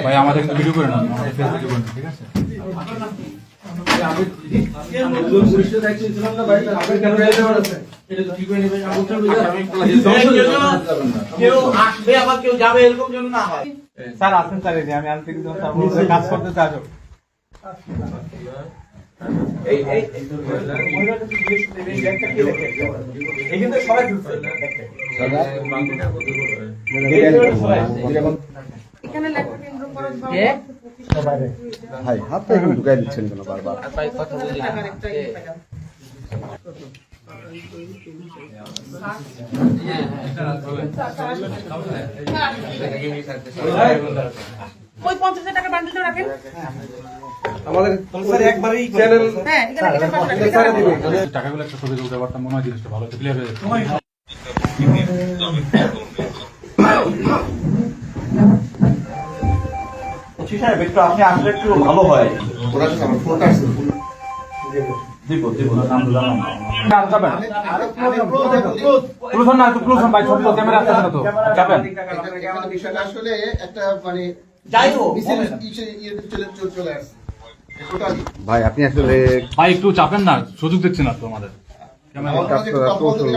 ভাই আমাদের কিন্তু ভিডিও করে না, আমাদের ফেস ভিডিও করে না, ঠিক আছে? স্যার আসেন স্যার, আমি আন্তরিক কাজ করতে চাই। ভাই হাতটা এখন ঢুকাই দিচ্ছেন কেন বারবার? ওই 50,000 টাকা বান্ডিলটা রাখেন। আমাদের একবারই চ্যানেল হ্যাঁ, এখানে টাকাগুলো একটা ছবি তুলতে পারতাম, মনে হয় জিনিসটা ভালো হতো, ক্লিয়ার হয়ে যেত। সাহেব একটু আপনি আসলে একটু ভালো হয়। আসলে একটা মানে ভাই আপনি আসলে ভাই একটু চাপেন না, সুযোগ দিচ্ছি না তো আমাদের।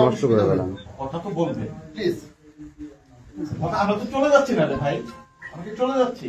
নষ্ট করে ফেলাম। কথা তো বলবে প্লিজ। আমরা তো চলে যাচ্ছি না রে ভাই, আমরা কি চলে যাচ্ছি?